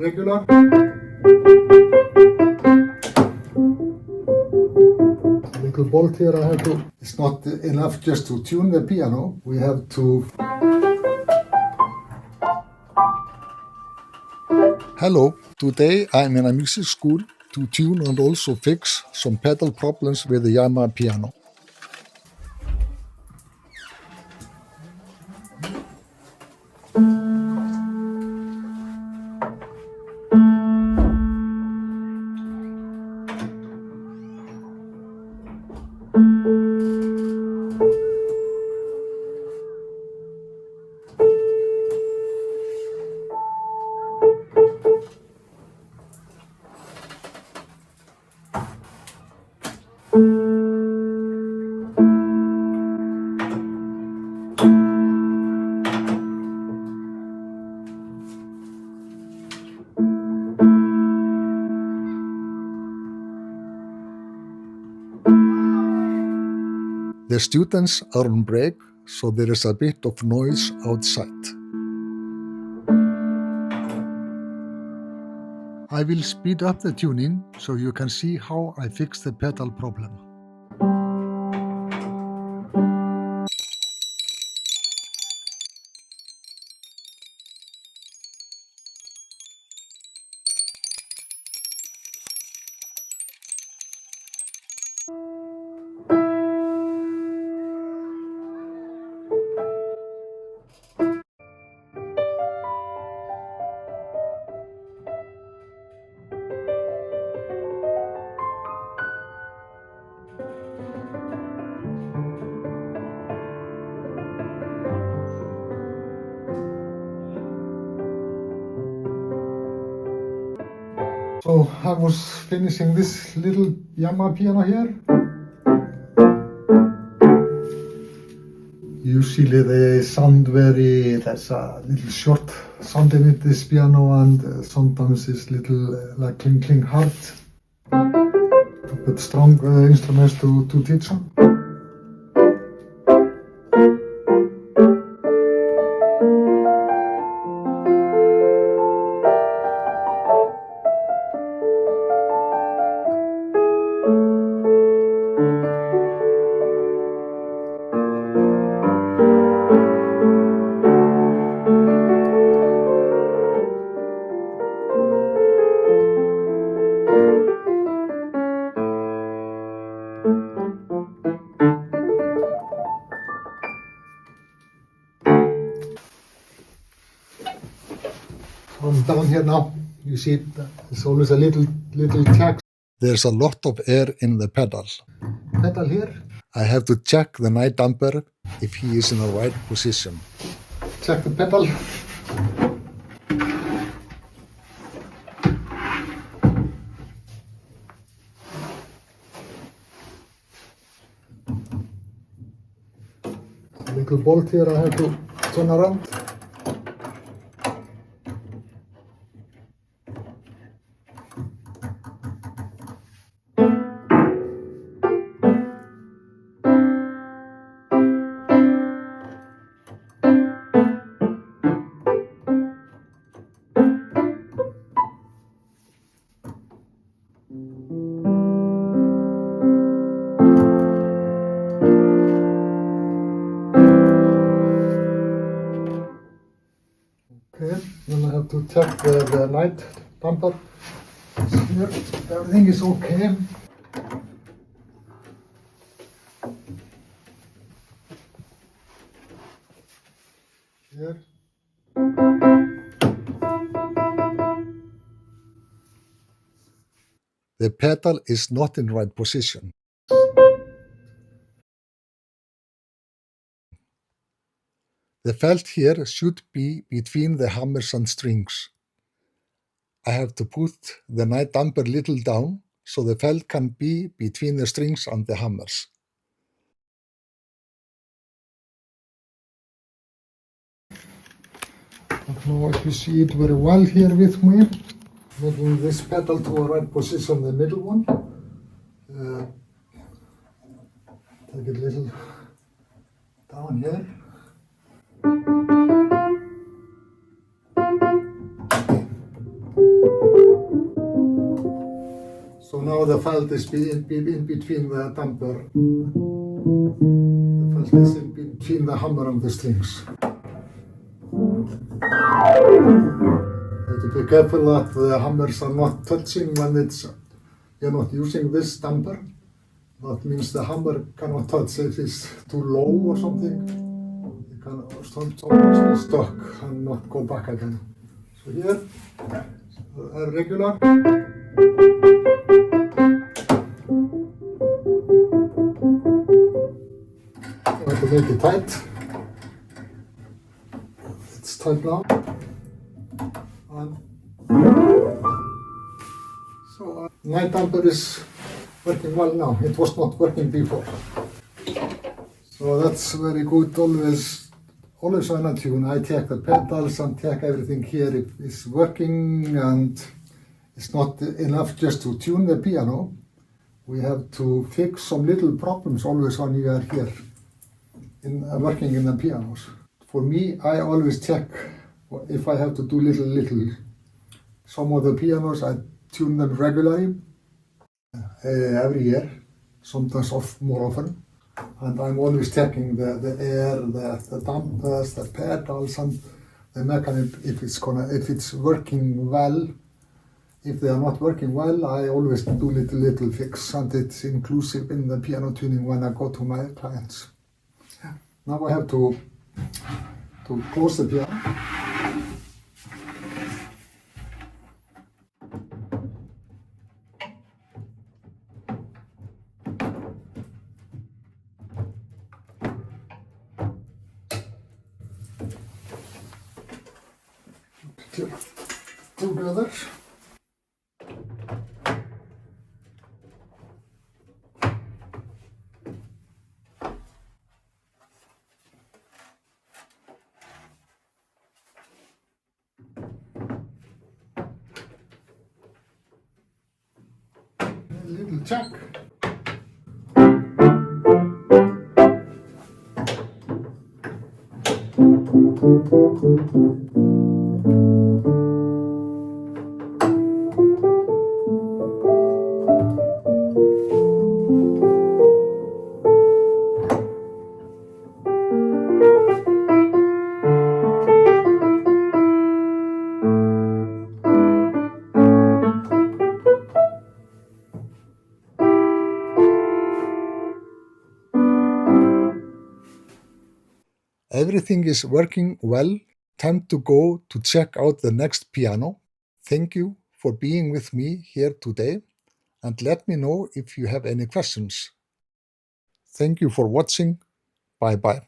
regular. Little bolt here I have to, it's not enough just to tune the piano, we have to... Hello, today I'm in a music school to tune and also fix some pedal problems with the Yamaha piano. The students are on break, so there is a bit of noise outside. I will speed up the tuning so you can see how I fix the pedal problem. So I was finishing this little Yamaha piano here. Usually they sound there's a little short sound in it, this piano, and sometimes it's little like cling hard. But strong instruments to teach on. From down here now, you see there's always a little jack. There's a lot of air in the pedal. Pedal here. I have to check the night damper if he is in the right position. Check the pedal. A little bolt here I have to turn around. Okay, then I have to check the night damper. Here, everything is okay. Here. The pedal is not in the right position. The felt here should be between the hammers and strings. I have to put the night damper little down so the felt can be between the strings and the hammers. I don't know if you see it very well here with me. Making this pedal to a right position, the middle one. Take it a little down here. So now the felt is in between the damper. The felt is in between the hammer and the strings. You have to be careful that the hammers are not touching when you're not using this damper. That means the hammer cannot touch if it's too low or something. It can sometimes be stuck and not go back again. So here, regular. I have to make it tight. It's tight now. And so my damper is working well now. It was not working before. So that's very good. Always on a tune. I check the pedals and check everything here if it's working, and it's not enough just to tune the piano. We have to fix some little problems always when you are here in working in the pianos. For me, I always check if I have to do little. Some of the pianos I tune them regularly every year, sometimes more often. And I'm always checking the air, the dampers, the pedals, and the mechanism if it's working well. If they are not working well, I always do little fix, and it's inclusive in the piano tuning when I go to my clients. Now I have to close the piano. Together. A little check. Everything is working well. Time to go to check out the next piano. Thank you for being with me here today, and let me know if you have any questions. Thank you for watching. Bye bye.